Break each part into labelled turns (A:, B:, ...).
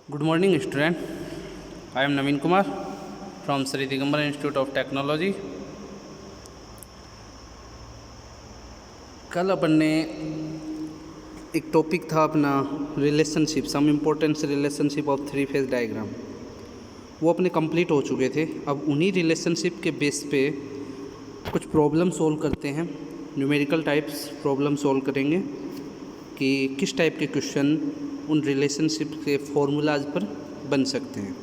A: Good morning, student. I am Naveen Kumar from Sri Digambar Institute of Technology. कल अपन ने एक topic था अपना relationship, some importance relationship of three phase diagram, वो अपने complete हो चुके थे। अब उन्हीं रिलेशनशिप के बेस पे कुछ प्रॉब्लम सॉल्व करते हैं, न्यूमेरिकल टाइप्स प्रॉब्लम सॉल्व करेंगे कि किस टाइप के क्वेश्चन उन रिलेशनशिप के फॉर्मूलाज पर बन सकते हैं।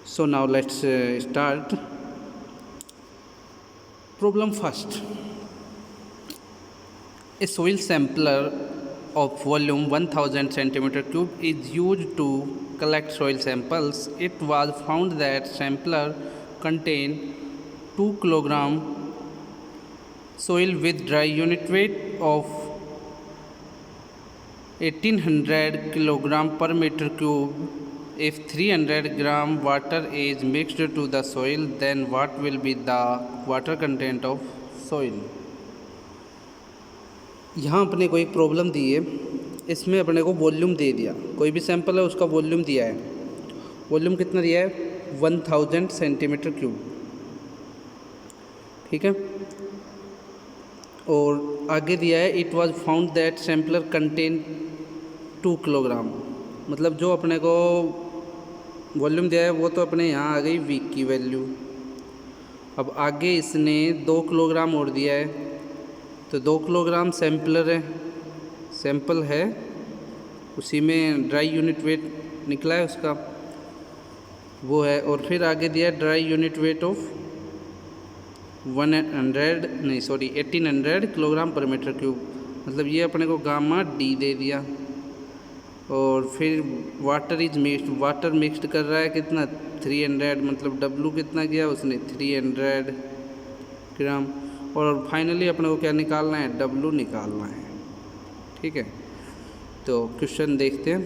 A: So now let's start. Problem first, a soil sampler of volume 1000 centimeter cube is used to collect soil samples. It was found that sampler contained 2 kilogram soil with dry unit weight of 1800 kilogram per meter cube. If 300 gram water is mixed to the soil, then what will be the water content of soil? यहाँ अपने को एक problem दी है, इसमें अपने को volume दे दिया, कोई भी सैंपल है उसका वॉल्यूम दिया है। वॉल्यूम कितना दिया है? 1000 सेंटीमीटर क्यूब, ठीक है। और आगे दिया है it was found that sampler contain 2 kilogram, मतलब जो अपने को वॉल्यूम दिया है वो तो अपने यहाँ आ गई वीक की वैल्यू। अब आगे इसने 2 किलोग्राम और दिया है, तो 2 किलोग्राम सैम्पलर है, सैंपल है, उसी में ड्राई यूनिट वेट निकला है उसका, वो है। और फिर आगे दिया dry unit weight of 1800 kilogram पर मीटर क्यूब, मतलब ये अपने को गामा डी दे दिया। और फिर water is mixed, water mixed कर रहा है कितना? 300, मतलब डब्लू कितना किया उसने? 300 ग्राम। और फाइनली अपने को क्या निकालना है? डब्लू निकालना है, ठीक है। तो क्वेश्चन देखते हैं।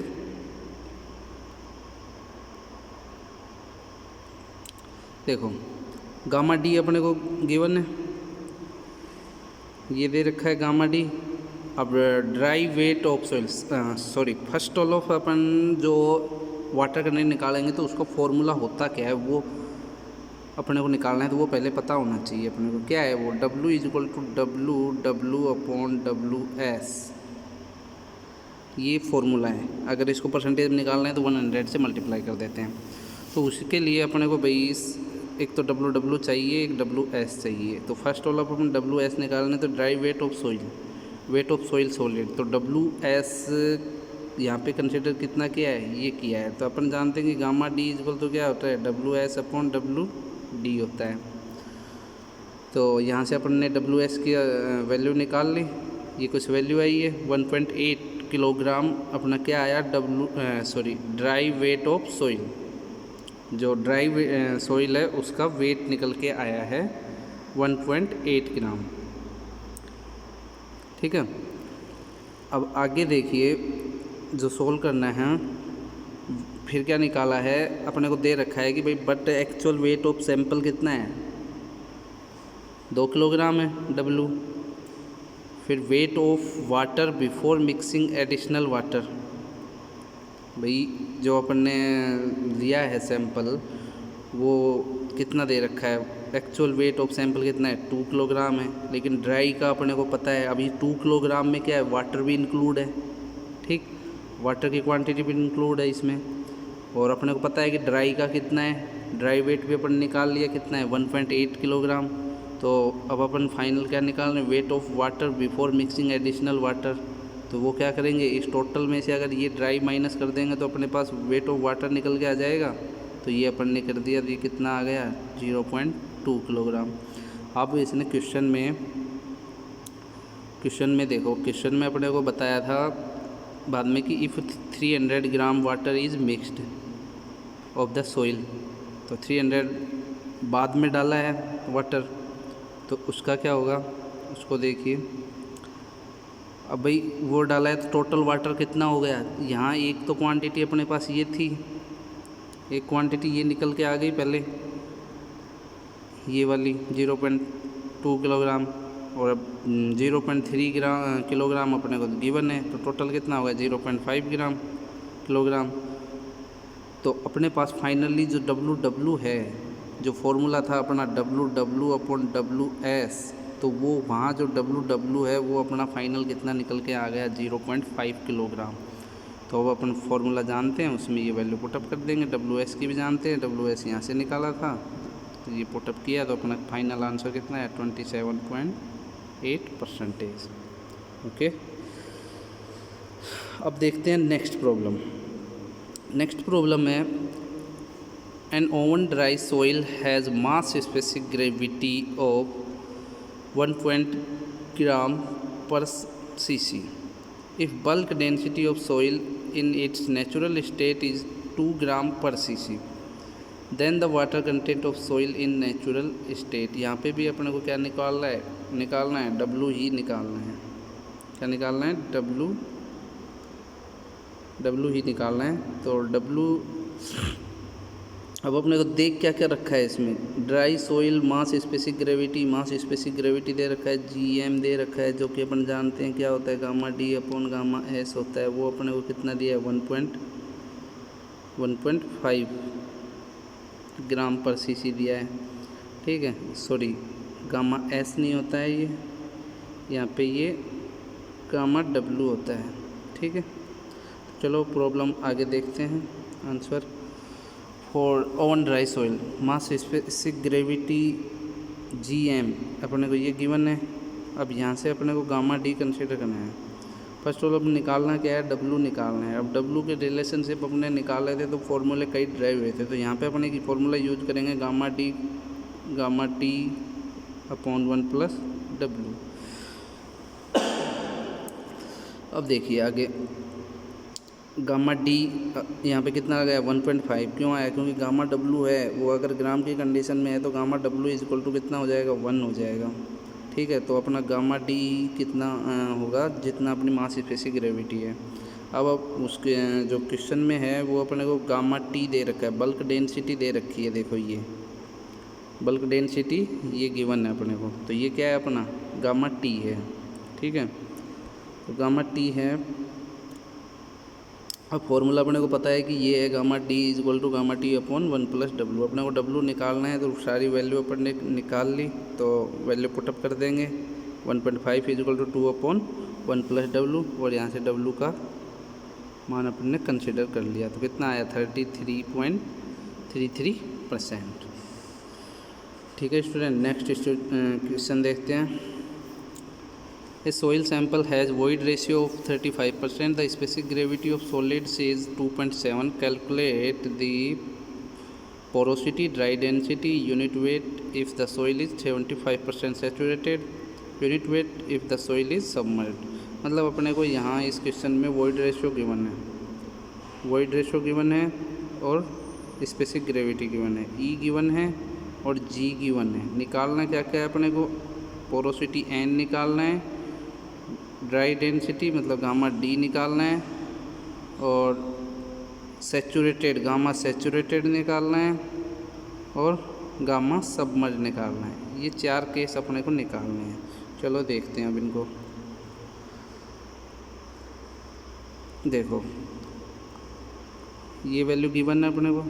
A: देखो गामा डी अपने को गिवन है, ये दे रखा है गामा डी। अब dry weight of soils, sorry first of all अपन जो वाटर कंटेंट निकालेंगे तो उसका फॉर्मूला होता क्या है वो अपने को निकालना है, तो वो पहले पता होना चाहिए अपने को। क्या है वो? W is equal to W upon WS, ये फॉर्मूला है। अगर इसको परसेंटेज में निकालना है तो 100 से मल्टीप्लाई कर देते हैं। तो उसके लिए अपने को भाई एक तो W चाहिए, एक WS चाहिए। तो first of all upon WS निकालना है तो dry weight of soil, weight of soil solid, तो WS यहाँ पे कंसिडर कितना किया है? ये किया है। तो अपन जानते हैं कि गामा डी इक्वल तो क्या होता है? WS अपॉन WD होता है। तो यहाँ से अपन ने WS की वैल्यू निकाल ली, ये कुछ वैल्यू आई है 1.8 किलोग्राम अपना क्या आया? ड्राई वेट ऑफ सॉइल, जो ड्राई सॉइल है उसका वेट निकल के आया है 1.8 ग्राम, ठीक है। अब आगे देखिए जो सोल्व करना है, फिर क्या निकाला है अपने को? दे रखा है कि भाई but actual weight of sample कितना है? 2 किलोग्राम है W। फिर weight of water before mixing additional water, भाई जो अपन ने लिया है सैंपल वो कितना दे रखा है? एक्चुअल वेट ऑफ सैंपल कितना है? 2 किलोग्राम है, लेकिन ड्राई का अपने को पता है अभी 2 किलोग्राम में क्या है? वाटर भी इंक्लूड है, ठीक, वाटर की क्वांटिटी भी इंक्लूड है इसमें। और अपने को पता है कि ड्राई का कितना है? ड्राई वेट भी अपन निकाल लिया, कितना है? 1.8 किलोग्राम। तो अब अपन फाइनल क्या निकाल रहे हैं? Weight of water before mixing additional water. तो वो क्या करेंगे? इस टोटल में से अगर ये ड्राई माइनस कर देंगे तो अपने पास वेट ऑफ वाटर निकल के आ जाएगा। तो ये अपन ने कर दिया, तो ये कितना आ गया? 0.2 किलोग्राम। अब इसने क्वेश्चन में देखो, क्वेश्चन में अपने को बताया था बाद में कि if 300 gram water is mixed of the soil, तो 300 बाद में डाला है वाटर, तो उसका क्या होगा उसको देखिए। अब भाई वो डाला है तो टोटल वाटर कितना हो गया? यहाँ एक तो क्वांटिटी अपने पास ये थी, एक क्वांटिटी ये निकल के आ गई पहले, ये वाली 0.2 किलोग्राम, और अब 0.3 किलोग्राम अपने को गिवन है, तो टोटल कितना होगा? 0.5 ग्राम। किलोग्राम। तो अपने पास फाइनली जो डब्ल्यू है, जो फॉर्मूला था अपना WW/WS, तो वो वहाँ जो डब्ल्यू है वो अपना फाइनल कितना निकल के आ गया 0.5 किलोग्राम। तो अब अपन फॉर्मूला जानते हैं, उसमें ये वैल्यू पुटअप कर देंगे। WS की भी जानते हैं, WS यहाँ से निकाला था तो ये पुटअप किया तो अपना फाइनल आंसर कितना है 27.8%। ओके, अब देखते हैं नेक्स्ट प्रॉब्लम। नेक्स्ट प्रॉब्लम है an oven dry soil has mass specific gravity of 1 gram per cc if bulk density of soil in its natural state is 2 gram per cc, then the water content of soil in natural state। यहाँ पे भी अपने को क्या निकालना है W ही निकालना है। क्या निकालना है? W ही निकालना है। तो W अब अपने को देख क्या क्या रखा है इसमें, dry soil mass specific gravity दे रखा है, GM दे रखा है, जो कि अपन जानते हैं क्या होता है गामा D/गामा S होता है। वो अपने को कितना दिया है 1.5 ग्राम पर cc दिया है। ठीक है, सॉरी गामा S नहीं होता है ये, यहाँ पे ये गामा W होता है। ठीक है, चलो प्रॉब्लम आगे देखते हैं। Answer for oven dry soil mass specific gravity GM अपने को ये गिवन है। अब यहाँ से अपने को गामा D कंसीडर करना है। फर्स्ट ऑफ ऑल निकालना क्या है, W निकालना है। अब W के रिलेशनशिप अपने निकाले थे तो फॉर्मूले कई ड्राइव हुए थे, तो यहाँ पे अपने की फॉर्मूला यूज करेंगे गामा T/1 + W। अब देखिए आगे गामा D यहाँ पे कितना आ गया 1.5। क्यों आया? क्योंकि गामा W है वो अगर ग्राम की कंडीशन में है तो गामा W = कितना हो जाएगा 1 हो जाएगा। ठीक है, तो अपना गामा D कितना होगा जितना अपनी मास स्पेसिफिक ग्रेविटी है। अब उसके जो क्वेश्चन में है वो अपने को गामा T दे रखा है, बल्क डेंसिटी दे रखी है। देखो ये बल्क डेंसिटी ये गिवन है अपने को, तो ये क्या है अपना गामा T है। ठीक है, तो गामा T है। अब फॉर्मूला अपने को पता है कि ये है gamma D = gamma T/1 + W। अपने को W निकालना है तो सारी वैल्यू अपन ने निकाल ली, तो वैल्यू पुटअप कर देंगे। 1.5 = 2/1 + W, और यहाँ से W का मान अपन ने कंसिडर कर लिया तो कितना आया 33.33%। ठीक है स्टूडेंट, नेक्स्ट क्वेश्चन देखते हैं। A soil sample has void ratio of 35%. The specific gravity of solids is 2.7. Calculate the porosity, dry density, unit weight if the soil is 75% saturated, unit weight if the soil is submerged। मतलब अपने को यहाँ इस question में void ratio given है, और specific gravity given है, E given है और G गिवन है। निकालना क्या क्या है अपने को, पोरोसिटी N निकालना है, ड्राई डेंसिटी मतलब गामा D निकालना है, और सैचुरेटेड गामा सैचुरेटेड निकालना है, और गामा सबमर्ज निकालना है। ये 4 केस अपने को निकालने हैं। चलो देखते हैं अब इनको। देखो ये वैल्यू गिवन है अपने को।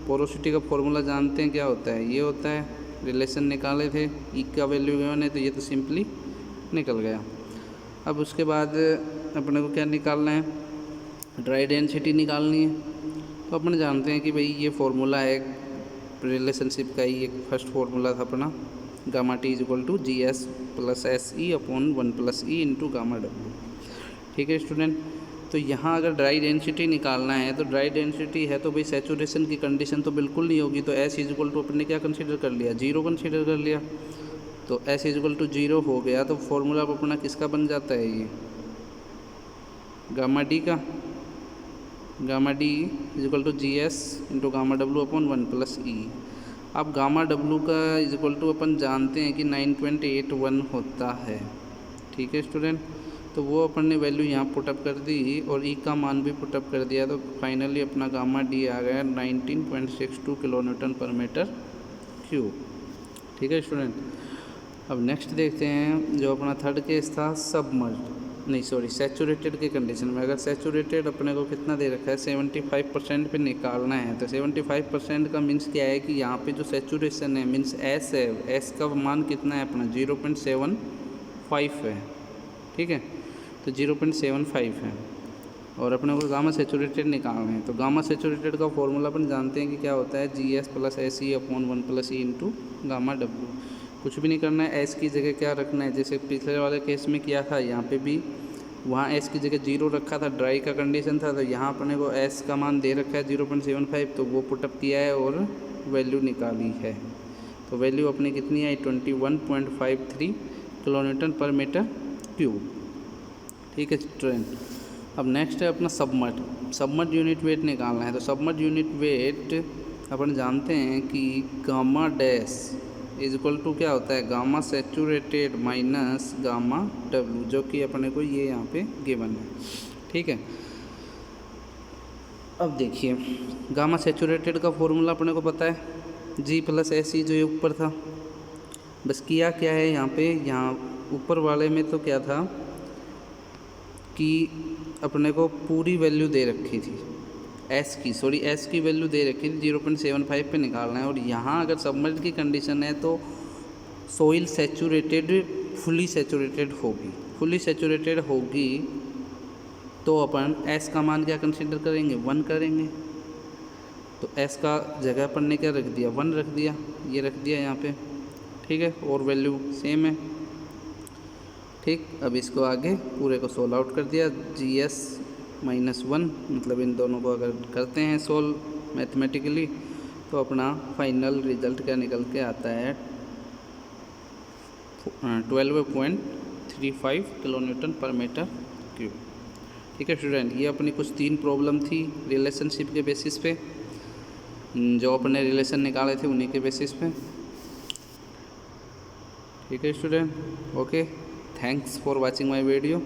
A: पोरोसिटी का फॉर्मूला जानते हैं क्या होता है, ये होता है, रिलेशन निकाले थे, E का वैल्यू गिवन है तो ये तो सिंपली निकल गया। अब उसके बाद अपने को क्या निकालना है, ड्राई डेंसिटी निकालनी है। तो अपन जानते हैं कि भाई ये फॉर्मूला है रिलेशनशिप का ही, एक फर्स्ट फॉर्मूला था अपना gamma T = GS + SE/1 + E × gamma W। ठीक है स्टूडेंट, तो यहाँ अगर ड्राई डेंसिटी निकालना है तो ड्राई डेंसिटी है तो भाई सैचुरेशन की कंडीशन तो बिल्कुल नहीं होगी, तो S = अपने क्या कंसीडर कर लिया 0 कंसीडर कर लिया, तो S = 0 हो गया। तो फॉर्मूला अब अपना किसका बन जाता है, ये गामा D का, gamma D = GS × gamma W/1 + E। अब गामा W का इक्वल अपन जानते हैं कि 9.81 होता है। ठीक है स्टूडेंट, तो वो अपन ने वैल्यू यहाँ पुटअप कर दी और E का मान भी पुटअप कर दिया, तो फाइनली अपना गामा D आ गया 19.62 kN/m³। ठीक है स्टूडेंट, अब नेक्स्ट देखते हैं जो अपना थर्ड केस था सबमर्ज। नहीं सॉरी सैचुरेटेड के कंडीशन में, अगर सैचुरेटेड अपने को कितना दे रखा है 75% पे निकालना है, तो 75% का मीन्स क्या है कि यहाँ पे जो सैचुरेशन है मीन्स एस है, एस का मान कितना है अपना 0.75 है, ठीक है, तो 0.75 है और अपने को गामा सैचुरेटेड निकालना है। तो गामा सैचुरेटेड का फॉर्मूला अपन जानते हैं कि क्या होता है GS + SE/1 + E into gamma W। कुछ भी नहीं करना है, एस की जगह क्या रखना है, जैसे पिछले वाले केस में किया था, यहाँ पे भी वहाँ एस की जगह 0 रखा था, ड्राई का कंडीशन था, तो यहाँ अपने को एस का मान दे रखा है 0.75, तो वो पुटअप किया है और वैल्यू निकाली है। तो वैल्यू अपनी कितनी आई 21.53 kN/m³। ठीक है स्टूडेंट। अब नेक्स्ट है अपना सबमर्ज यूनिट वेट निकालना है। तो सबमर्ज यूनिट वेट अपन जानते हैं कि gamma dash is equal to क्या होता है, gamma saturated minus gamma W, जो कि अपने को ये यहाँ पे गिवन है, ठीक है। अब देखिए गामा सैचुरेटेड का फॉर्मूला अपने को पता है G + SE जो ये ऊपर था, बस किया क्या है यहाँ पे, यहाँ ऊपर वाले में तो क्या था कि अपने को पूरी वैल्यू दे रखी थी एस की वैल्यू दे रखी थी 0.75 पे निकालना है। और यहाँ अगर सबमर्ज की कंडीशन है तो सोइल सैचुरेटेड फुली सैचुरेटेड होगी, तो अपन एस का मान क्या कंसीडर करेंगे 1 करेंगे। तो एस का जगह पर ने क्या रख दिया 1 रख दिया, ये रख दिया यहाँ पे, ठीक है, और वैल्यू सेम है, ठीक। अब इसको आगे पूरे को सोल्व आउट कर दिया, GS -1 मतलब इन दोनों को अगर करते हैं सोल्व मैथमेटिकली तो अपना फाइनल रिजल्ट क्या निकल के आता है 12.35 kN/m³। ठीक है स्टूडेंट, ये अपनी कुछ 3 प्रॉब्लम थी रिलेशनशिप के बेसिस पे, जो अपने रिलेशन निकाले थे उन्हीं के बेसिस पे। ठीक है student, okay, thanks for watching my video.